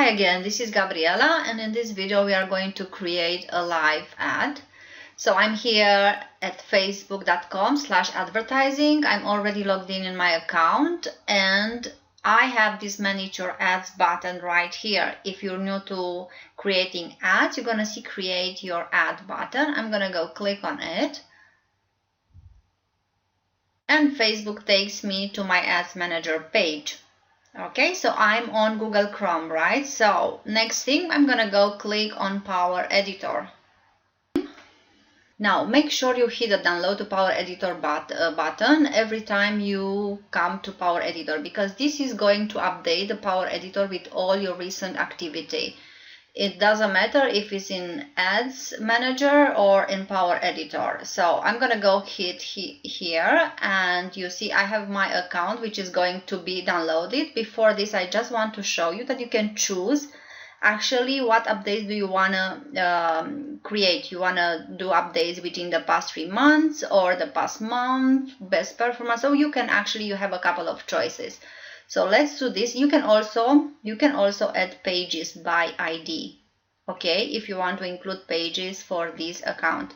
Hi again, this is Gabriela, and in this video we are going to create a live ad. So I'm here at facebook.com/advertising. I'm already logged in my account, and I have this manage your ads button right here. If you're new to creating ads, you're gonna see create your ad button. I'm gonna go click on it, and Facebook takes me to my ads manager page. Okay, so I'm on Google Chrome, right? So next thing, I'm gonna go click on Power Editor. Now make sure you hit the download to Power Editor button every time you come to Power Editor, because this is going to update the Power Editor with all your recent activity. It doesn't matter if it's in Ads Manager or in Power Editor. So I'm gonna go hit here, and you see I have my account which is going to be downloaded. Before this, I just want to show you that you can choose actually what updates do you wanna create. You wanna do updates within the past 3 months or the past month, best performance. So you have a couple of choices. So let's do this. You can also add pages by ID, okay, if you want to include pages for this account.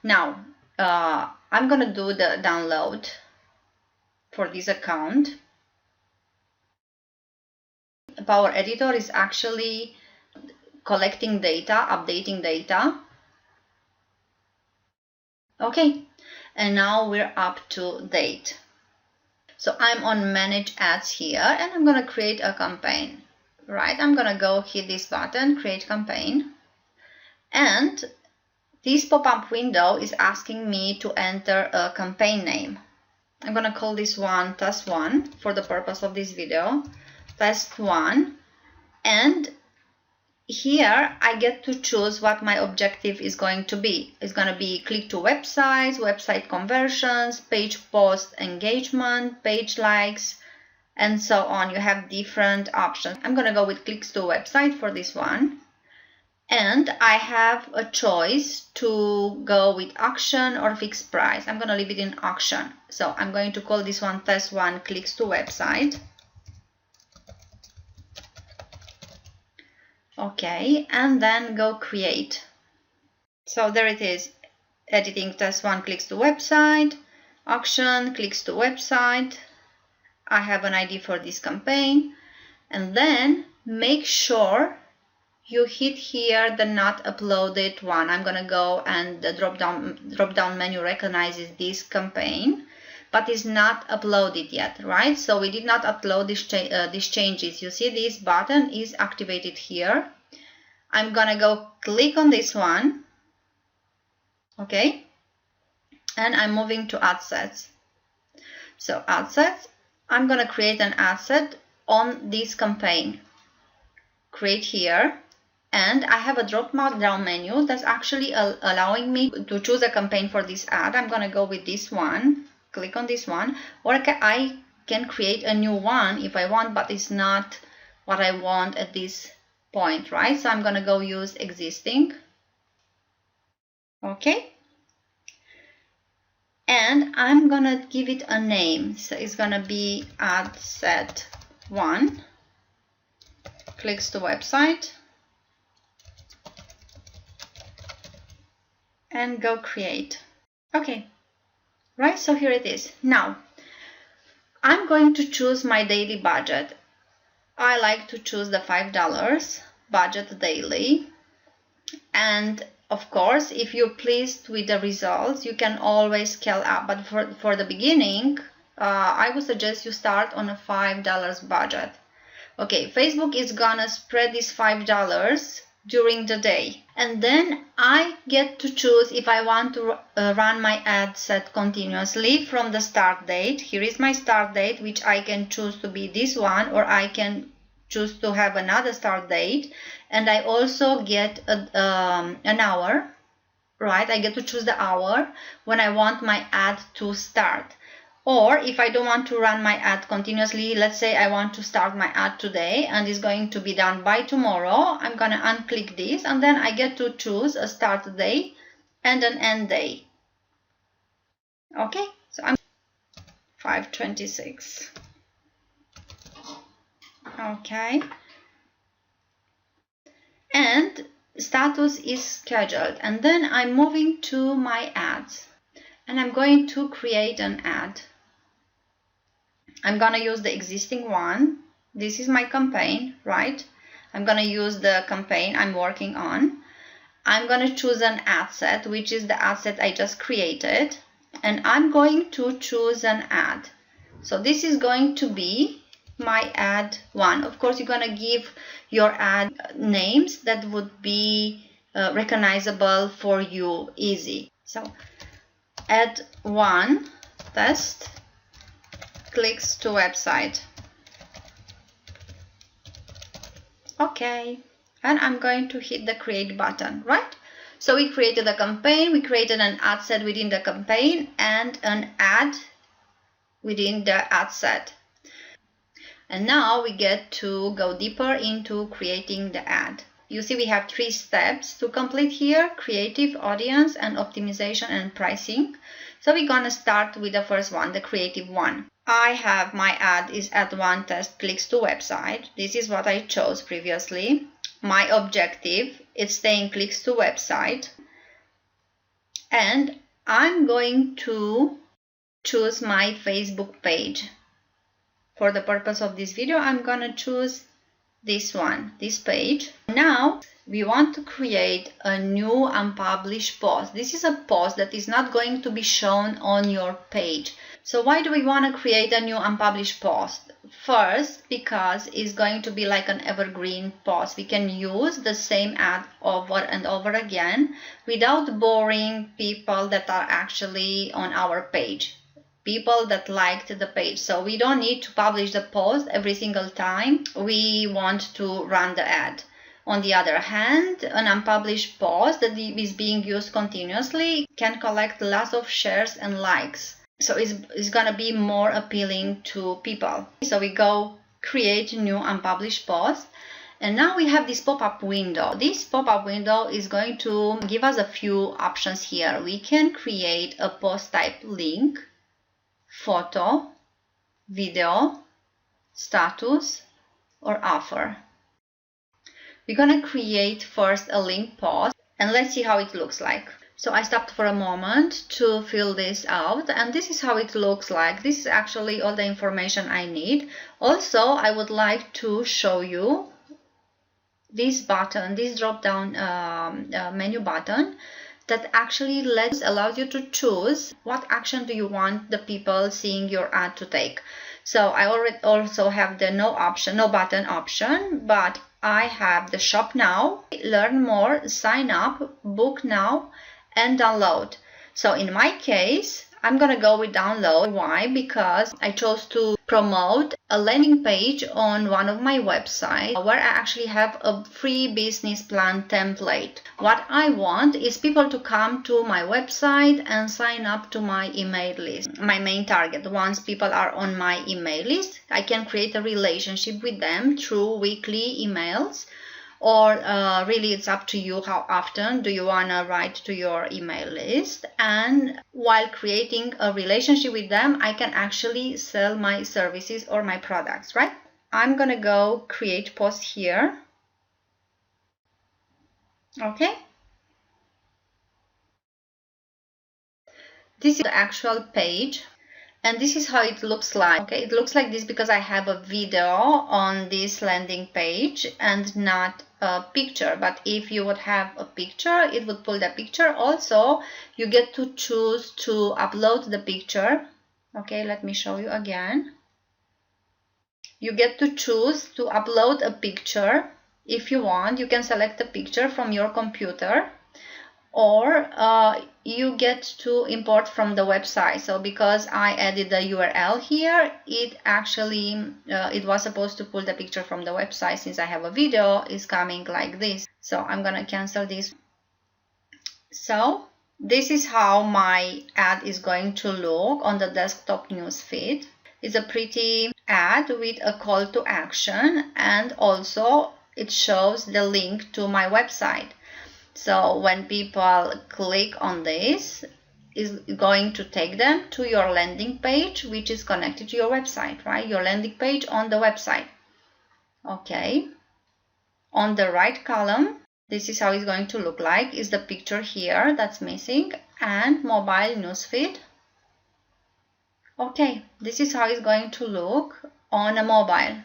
Now I'm gonna do the download for this account. Power Editor is actually collecting data, updating data. Okay, and now we're up to date. So I'm on Manage Ads here, and I'm going to create a campaign, right? I'm going to go hit this button, Create Campaign. And this pop-up window is asking me to enter a campaign name. I'm going to call this one Test 1 for the purpose of this video. Test 1. And here I get to choose what my objective is going to be. It's going to be click to websites, website conversions, page post engagement, page likes, and so on. You have different options. I'm going to go with clicks to website for this one. And I have a choice to go with auction or fixed price. I'm going to leave it in auction. So I'm going to call this one Test 1 clicks to website. Okay, and then go create. So there it is, editing Test 1 clicks to website, auction clicks to website. I have an ID for this campaign, and then make sure you hit here the not uploaded one. I'm gonna go, and the drop down menu recognizes this campaign, but is not uploaded yet, right? So we did not upload these changes. You see this button is activated here. I'm gonna go click on this one, okay? And I'm moving to ad sets. So ad sets, I'm gonna create an ad set on this campaign. Create here, and I have a drop down menu that's actually allowing me to choose a campaign for this ad. I'm gonna go with this one. Click on this one, or I can create a new one if I want, but it's not what I want at this point, right? So I'm gonna go use existing. Okay, and I'm gonna give it a name. So it's gonna be ad set 1 clicks to website, and go create. Okay. Right, so here it is. Now, I'm going to choose my daily budget. I like to choose the $5 budget daily. And of course, if you're pleased with the results, you can always scale up. But for the beginning, I would suggest you start on a $5 budget. Okay, Facebook is gonna spread this $5 during the day, and then I get to choose if I want to run my ad set continuously from the start date. Here is my start date, which I can choose to be this one, or I can choose to have another start date, and I also get an hour, right? I get to choose the hour when I want my ad to start. Or if I don't want to run my ad continuously, let's say I want to start my ad today and it's going to be done by tomorrow, I'm going to unclick this, and then I get to choose a start day and an end day. Okay, so I'm 5/26. Okay, status is scheduled, and then I'm moving to my ads and I'm going to create an ad. I'm gonna use the existing one. This is my campaign, right? I'm gonna use the campaign I'm working on. I'm gonna choose an ad set, which is the ad set I just created, and I'm going to choose an ad. So this is going to be my ad one. Of course, you're gonna give your ad names that would be recognizable for you, easy. So ad one test clicks to website. Okay, and I'm going to hit the create button, right? So we created a campaign, we created an ad set within the campaign and an ad within the ad set. And now we get to go deeper into creating the ad. You see we have 3 steps to complete here: creative, audience, and optimization and pricing. So we're gonna start with the first one, the creative one. I have my ad is ad one test clicks to website. This is what I chose previously. My objective is staying clicks to website. And I'm going to choose my Facebook page. For the purpose of this video, I'm gonna choose this one, this page. Now we want to create a new unpublished post. This is a post that is not going to be shown on your page. So why do we want to create a new unpublished post? First, because it's going to be like an evergreen post. We can use the same ad over and over again without boring people that are actually on our page, people that liked the page. So we don't need to publish the post every single time we want to run the ad. On the other hand, an unpublished post that is being used continuously can collect lots of shares and likes. So it's gonna be more appealing to people. So we go create new unpublished post, and now we have this pop-up window. This pop-up window is going to give us a few options here. We can create a post type link, photo, video, status, or offer. We're gonna create first a link post and let's see how it looks like. So I stopped for a moment to fill this out, and this is how it looks like. This is actually all the information I need. Also, I would like to show you this button, this drop down menu button that actually allows you to choose what action do you want the people seeing your ad to take. So I already also have the no button option, but I have the shop now, learn more, sign up, book now, and download. So in my case, I'm gonna go with download. Why? Because I chose to promote a landing page on one of my websites where I actually have a free business plan template. What I want is people to come to my website and sign up to my email list. My main target, once people are on my email list, I can create a relationship with them through weekly emails. Or really it's up to you how often do you want to write to your email list. And while creating a relationship with them, I can actually sell my services or my products, right? I'm gonna go create post here. Okay. This is the actual page. And this is how it looks like. Okay, it looks like this because I have a video on this landing page and not a picture. But if you would have a picture, it would pull the picture. Also, you get to choose to upload the picture. Okay, let me show you again. You get to choose to upload a picture if you want. You can select a picture from your computer, or you get to import from the website. So because I added the URL here, it actually it was supposed to pull the picture from the website. Since I have a video, it's coming like this. So I'm gonna cancel this. So this is how my ad is going to look on the desktop news feed. It's a pretty ad with a call to action, and also it shows the link to my website. So when people click on this, is going to take them to your landing page, which is connected to your website, right? Your landing page on the website. Okay. On the right column, This is how it's going to look like. Is the picture here that's missing, and mobile newsfeed. Okay, this is how it's going to look on a mobile.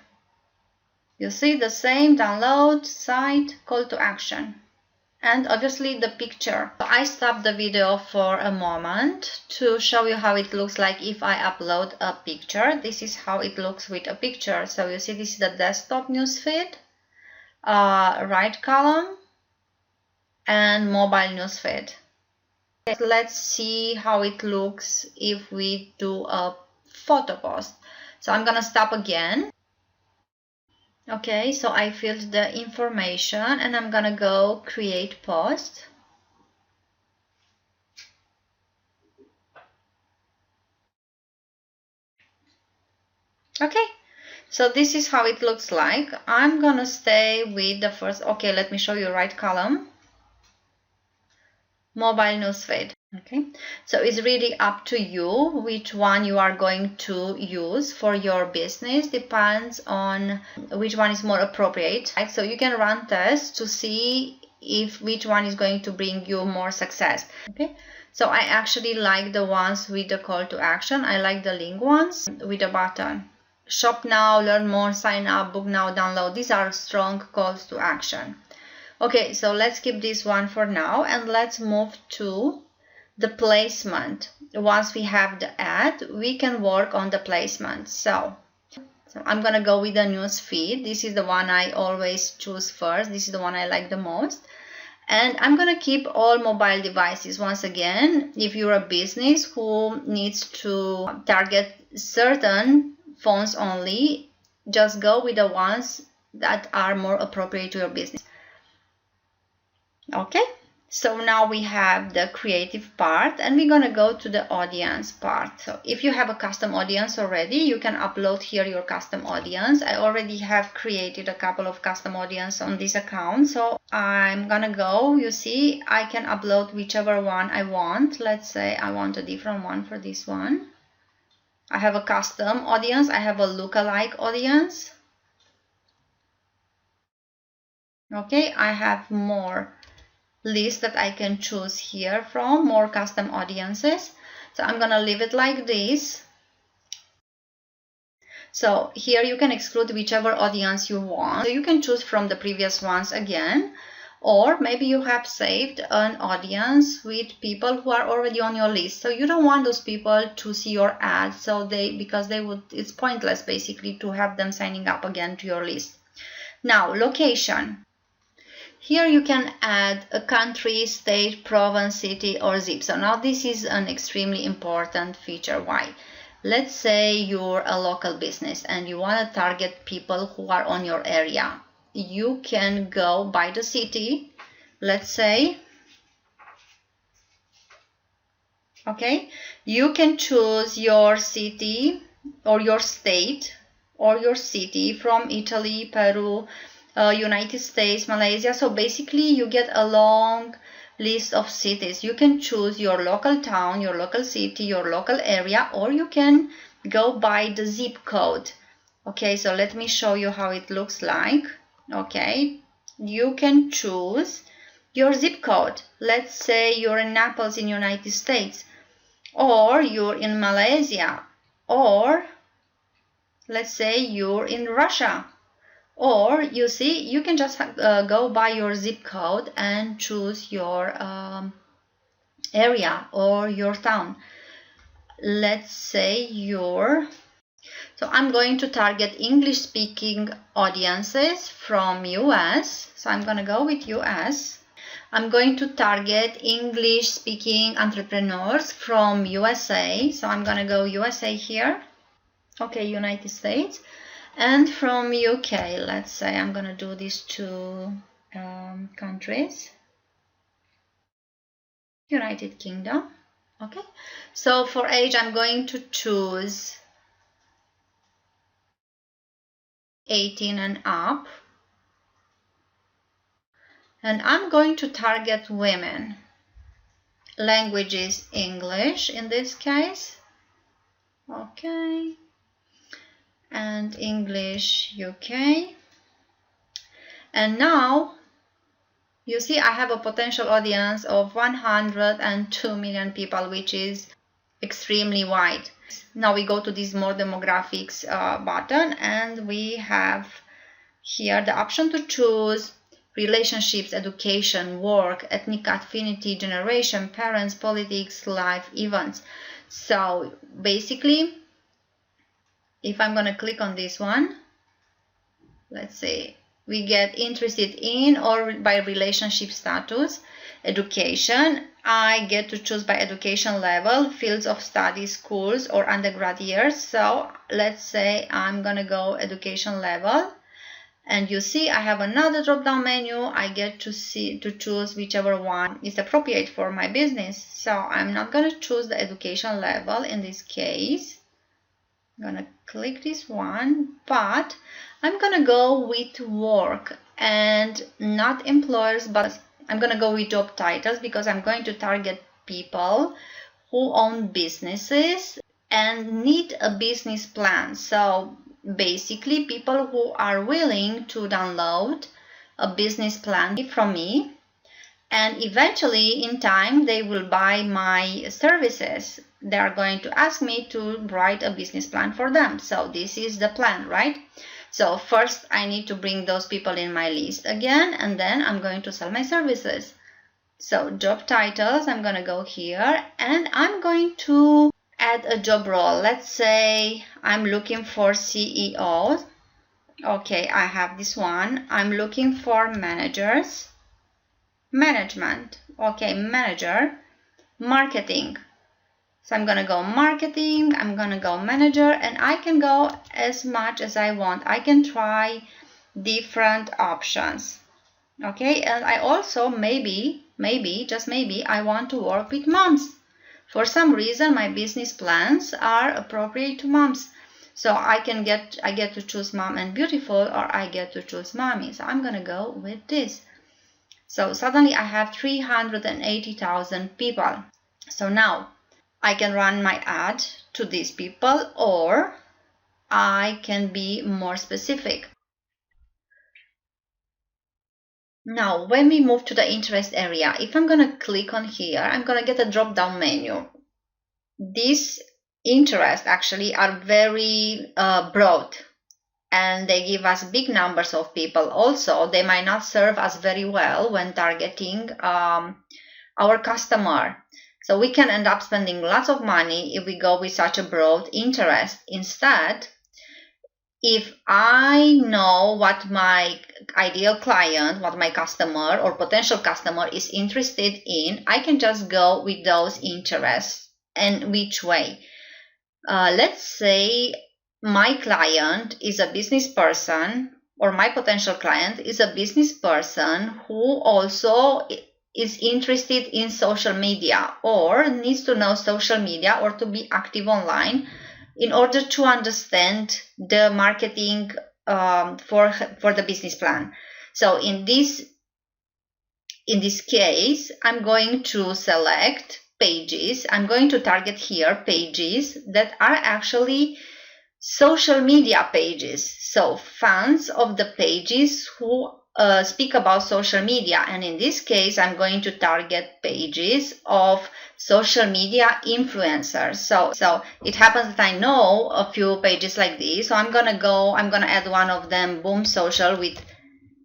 You see the same download, site, call to action, and obviously the picture. I stopped the video for a moment to show you how it looks like if I upload a picture. This is how it looks with a picture. So you see this is the desktop newsfeed, right column, and mobile newsfeed. Let's see how it looks if we do a photo post. So I'm gonna stop again. Okay, so I filled the information and I'm gonna go create post. Okay, so this is how it looks like. I'm gonna stay with the first. Okay, let me show you right column, mobile newsfeed. Okay, so it's really up to you which one you are going to use for your business. Depends on which one is more appropriate. Right? So you can run tests to see if which one is going to bring you more success. Okay, so I actually like the ones with the call to action. I like the link ones with a button. Shop now, learn more, sign up, book now, download. These are strong calls to action. Okay, so let's keep this one for now and let's move to the placement. Once we have the ad, we can work on the placement. So I'm gonna go with the news feed. This is the one I always choose first. This is the one I like the most. And I'm gonna keep all mobile devices. Once again, if you're a business who needs to target certain phones only, just go with the ones that are more appropriate to your business. Okay, so now we have the creative part and we're gonna go to the audience part. So if you have a custom audience already, you can upload here your custom audience. I already have created a couple of custom audience on this account, so I'm gonna go. You see, I can upload whichever one I want. Let's say I want a different one for this one. I have a custom audience, I have a lookalike audience. Okay, I have more list that I can choose here from, more custom audiences. So I'm gonna leave it like this. So here you can exclude whichever audience you want. So you can choose from the previous ones again, or maybe you have saved an audience with people who are already on your list. So you don't want those people to see your ads, so because they would, it's pointless basically to have them signing up again to your list. Now, location. Here you can add a country, state, province, city, or zip. So now this is an extremely important feature. Why? Let's say you're a local business and you want to target people who are on your area. You can go by the city, let's say. Okay, you can choose your city or your state or your city from Italy, Peru, United States, Malaysia. So basically you get a long list of cities. You can choose your local town, your local city, your local area, or you can go by the zip code. Okay, so let me show you how it looks like. Okay, you can choose your zip code. Let's say you're in Naples in United States, or you're in Malaysia, or let's say you're in Russia. Or you see, you can just go by your zip code and choose your area or your town. Let's say so I'm going to target English speaking audiences from US. So I'm going to go with US. I'm going to target English speaking entrepreneurs from USA. So I'm going to go USA here. Okay, United States. And from UK, let's say I'm gonna do these two countries. United Kingdom. Okay, so for age I'm going to choose 18 and up, and I'm going to target women. Language is English in this case. Okay, and English UK. And now you see I have a potential audience of 102 million people, which is extremely wide. Now we go to this more demographics button, and we have here the option to choose relationships, education, work, ethnic affinity, generation, parents, politics, life events. So basically, if I'm going to click on this one, let's say we get interested in or by relationship status, education. I get to choose by education level, fields of study, schools or undergrad years. So let's say I'm gonna go education level, and you see I have another drop down menu. I get to choose whichever one is appropriate for my business. So I'm not gonna choose the education level in this case. I'm gonna click this one, but I'm gonna go with work and not employers, but I'm gonna go with job titles because I'm going to target people who own businesses and need a business plan. So basically people who are willing to download a business plan from me, and eventually in time they will buy my services. They are going to ask me to write a business plan for them. So this is the plan, right? So first I need to bring those people in my list again, and then I'm going to sell my services. So job titles, I'm going to go here and I'm going to add a job role. Let's say I'm looking for CEO. Okay, I have this one. I'm looking for managers. Management. Okay, manager. Marketing. So I'm gonna go marketing, I'm gonna go manager, and I can go as much as I want. I can try different options. Okay, and I also maybe, just maybe, I want to work with moms. For some reason, my business plans are appropriate to moms. So I get to choose mom and beautiful, or I get to choose mommy. So I'm gonna go with this. So suddenly I have 380,000 people. So now I can run my ad to these people, or I can be more specific. Now, when we move to the interest area, if I'm going to click on here, I'm going to get a drop-down menu. These interests actually are very broad, and they give us big numbers of people. Also, they might not serve us very well when targeting our customer. So we can end up spending lots of money if we go with such a broad interest. Instead, if I know what my ideal client, what my customer or potential customer is interested in, I can just go with those interests. And which way? Let's say my client is a business person, or my potential client is a business person who also is interested in social media or needs to know social media or to be active online in order to understand the marketing for the business plan. So in this case, I'm going to select pages. I'm going to target here pages that are actually social media pages. So fans of the pages who speak about social media, and in this case I'm going to target pages of social media influencers. So it happens that I know a few pages like this, so I'm gonna add one of them, Boom Social with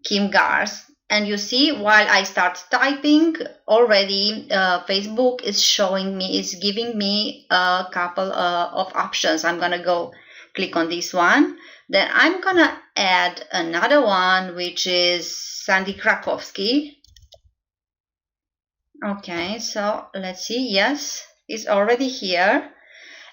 Kim Gars, and you see while I start typing already Facebook is giving me a couple of options. I'm gonna go click on this one. Then I'm gonna add another one, which is Sandy Krakowski. Okay, so let's see. Yes, it's already here.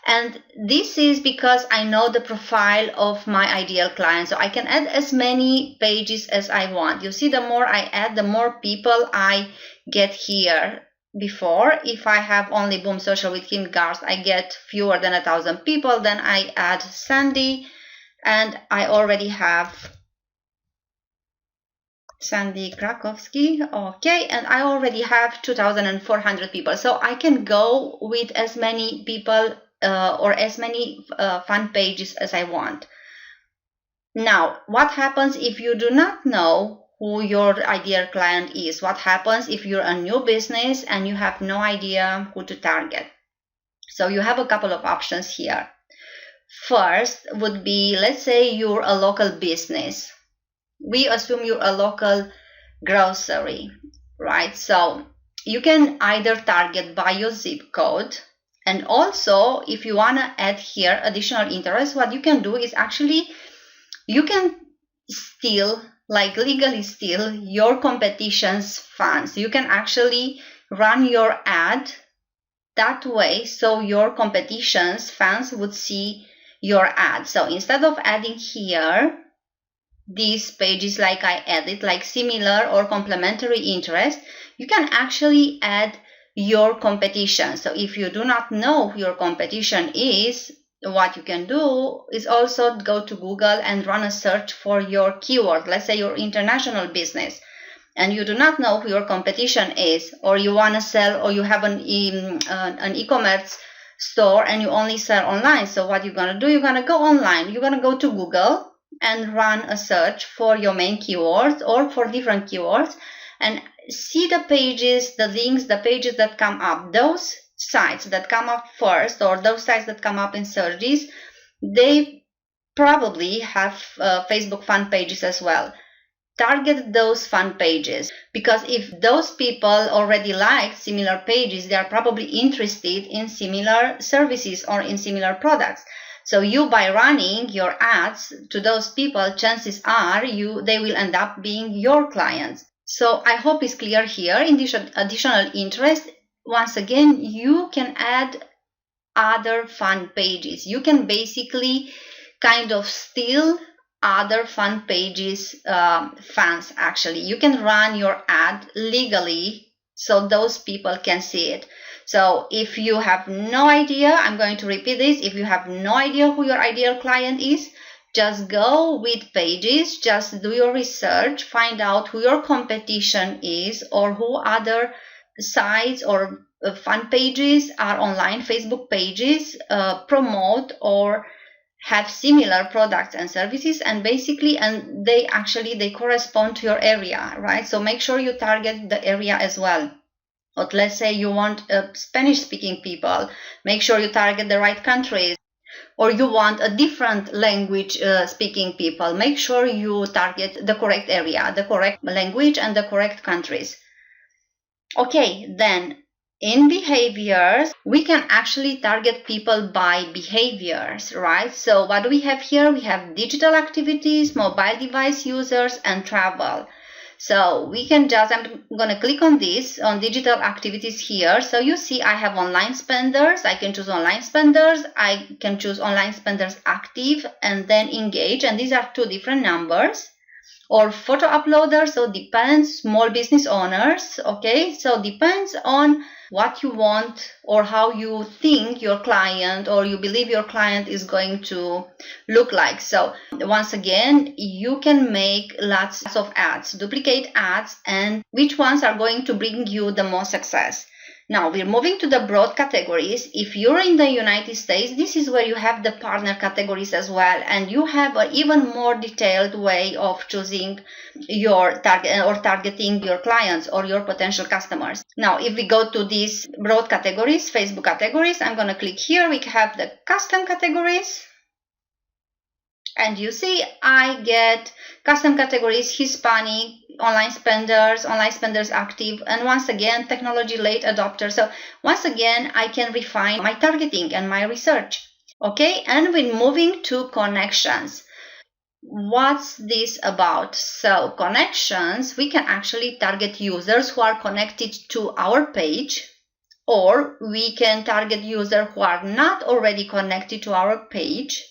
And this is because I know the profile of my ideal client. So I can add as many pages as I want. You see, the more I add, the more people I get here. Before, if I have only Boom Social with Kim Gars, I get fewer than 1,000 people. Then I add Sandy, and I already have Sandy Krakowski. Okay, and I already have 2,400 people. So I can go with as many people or as many fan pages as I want. Now, what happens if you do not know who your ideal client is. What happens if you're a new business and you have no idea who to target? So you have a couple of options here. First would be, let's say you're a local business. We assume you're a local grocery, right? So you can either target by your zip code, and also if you want to add here additional interest, what you can do is actually you can steal, like legally steal, your competition's funds. You can actually run your ad that way so your competition's fans would see your ad. So instead of adding here these pages like I added, like similar or complementary interest, you can actually add your competition. So if you do not know who your competition is, what you can do is also go to Google and run a search for your keyword. Let's say you're international business and you do not know who your competition is, or you want to sell, or you have an e-commerce store and you only sell online. So what you're going to do, you're going to go online, you're going to go to Google and run a search for your main keywords or for different keywords and see the pages, the links, the pages that come up. Those sites that come up first, or those sites that come up in searches, they probably have Facebook fan pages as well. Target those fan pages, because if those people already like similar pages, they are probably interested in similar services or in similar products. So you, by running your ads to those people, chances are they will end up being your clients. So I hope it's clear here. In this additional interest, once again, you can add other fan pages. You can basically kind of steal other fan pages fans. Actually, you can run your ad legally so those people can see it. So if you have no idea, I'm going to repeat this, if you have no idea who your ideal client is, just go with pages, just do your research, find out who your competition is, or who other sites or fan pages are online, Facebook pages, promote or have similar products and services, and basically, and they correspond to your area, right? So make sure you target the area as well. Or let's say you want Spanish speaking people, make sure you target the right countries. Or you want a different language speaking people, make sure you target the correct area, the correct language and the correct countries. Okay, then in behaviors, we can actually target people by behaviors, right? So what do we have here? We have digital activities, mobile device users, and travel. So we can just, I'm going to click on this, on digital activities here. So you see I have online spenders. I can choose online spenders. I can choose online spenders active and then engage. And these are two different numbers. Or photo uploaders. So depends, small business owners. Okay, so depends on what you want or how you think your client or you believe your client is going to look like. So once again, you can make lots of ads, duplicate ads, and which ones are going to bring you the most success. Now we're moving to the broad categories. If you're in the United States, this is where you have the partner categories as well, and you have an even more detailed way of choosing your target or targeting your clients or your potential customers. Now, if we go to these broad categories, Facebook categories, I'm going to click here. We have the custom categories. And you see, I get custom categories, Hispanic, online spenders active, and once again, technology late adopter. So once again, I can refine my targeting and my research. Okay, and we're moving to connections. What's this about? So connections, we can actually target users who are connected to our page, or we can target users who are not already connected to our page,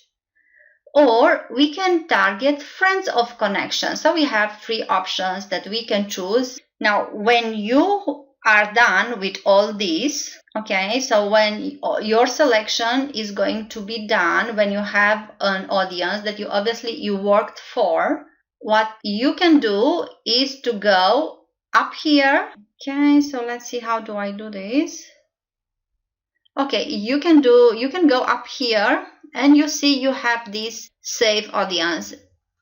or we can target friends of connection. So we have three options that we can choose. Now, when you are done with all these, okay, so when your selection is going to be done, when you have an audience that you worked for, what you can do is to go up here. Okay, so let's see, how do I do this? Okay, you can go up here and you see you have this save audience.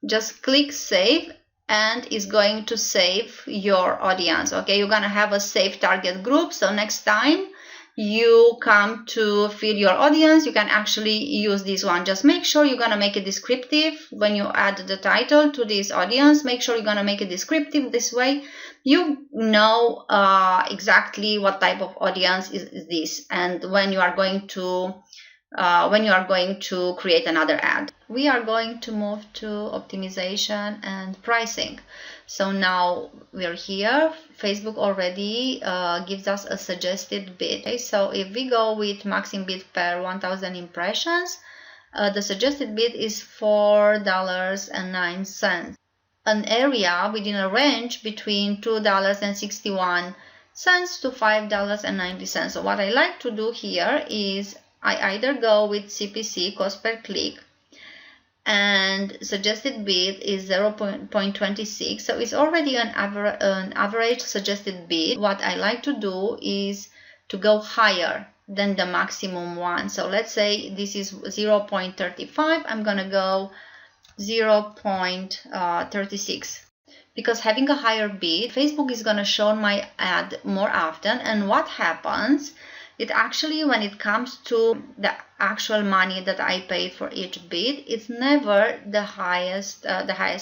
Just click save and is going to save your audience. Okay, you're gonna have a safe target group, so next time you come to fill your audience, you can actually use this one. Just make sure you're gonna make it descriptive when you add the title to this audience. Make sure you're gonna make it descriptive. This way you know exactly what type of audience is this, and when you are going to create another ad. We are going to move to optimization and pricing. So now we're here. Facebook already gives us a suggested bid. Okay, so if we go with maximum bid per 1,000 impressions, the suggested bid is $4.09. An area within a range between $2.61 to $5.90. So what I like to do here is I either go with CPC, cost per click, and suggested bid is 0.26, so it's already an average suggested bid. What I like to do is to go higher than the maximum one. So let's say this is 0.35, I'm gonna go 0.36, because having a higher bid, Facebook is gonna show my ad more often. And what happens, it actually, when it comes to the actual money that I paid for each bid, it's never the highest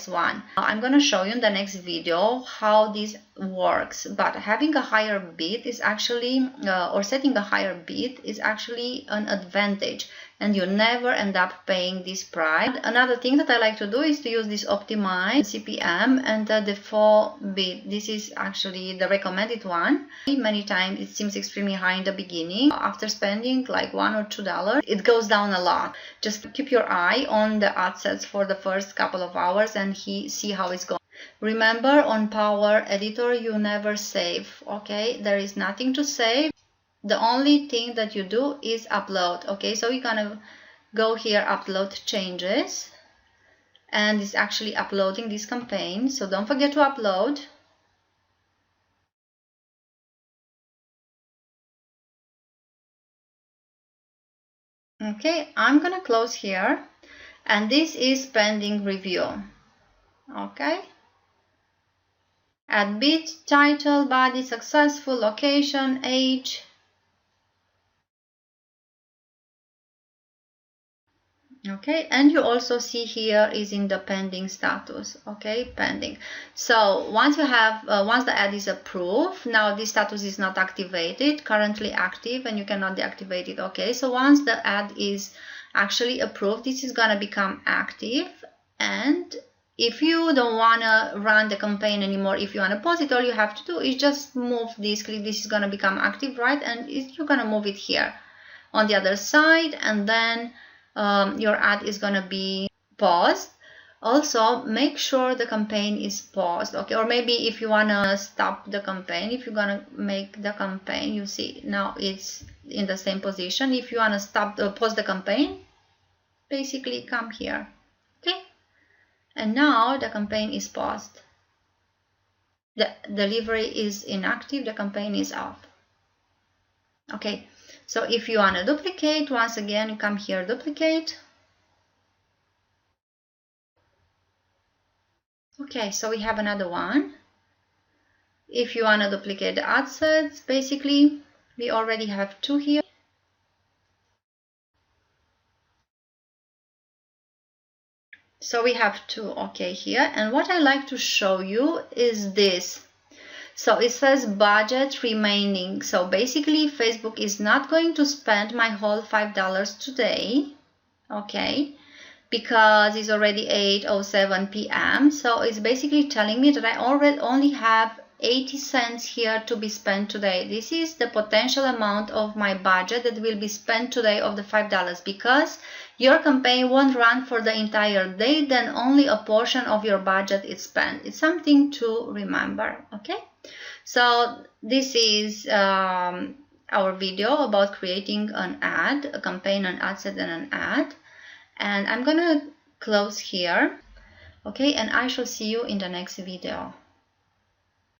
one. I'm going to show you in the next video how this works. But having a higher bid is actually, or setting a higher bid is actually an advantage, and you never end up paying this price. Another thing that I like to do is to use this optimize CPM and the default bid. This is actually the recommended one. Many times it seems extremely high in the beginning. After spending like $1 or $2, it goes down a lot. Just keep your eye on the ad sets for the first couple of hours and see how it's going. Remember, on Power Editor you never save. Okay, there is nothing to save. The only thing that you do is upload. Okay, so we're gonna go here, upload changes, and it's actually uploading this campaign, so don't forget to upload. Okay, I'm gonna close here, and this is pending review. Okay, add bid, title, body, successful, location, age. Okay, and you also see here is in the pending status. Okay, pending. So once you have once the ad is approved, now this status is not activated, currently active, and you cannot deactivate it. Okay, so once the ad is actually approved, this is gonna become active, and if you don't want to run the campaign anymore, if you want to pause it, all you have to do is just move this, click, this is gonna become active, right? And you're gonna move it here on the other side, and then your ad is gonna be paused. Also, make sure the campaign is paused. Okay, or maybe if you wanna stop the campaign, if you're gonna make the campaign, you see now it's in the same position. If you wanna pause the campaign, basically come here. Okay, and now the campaign is paused. The delivery is inactive. The campaign is off. Okay. So if you want to duplicate, once again, you come here, duplicate. Okay, so we have another one. If you want to duplicate the ad sets, basically, we already have two here. So we have two, okay, here. And what I like to show you is this. So it says budget remaining. So basically Facebook is not going to spend my whole $5 today, okay, because it's already 8:07 p.m. So it's basically telling me that I already only have 80 cents here to be spent today. This is the potential amount of my budget that will be spent today of the $5, because your campaign won't run for the entire day, then only a portion of your budget is spent. It's something to remember, okay? So this is our video about creating an ad, a campaign, an ad set, and an ad. And I'm gonna close here, okay? And I shall see you in the next video.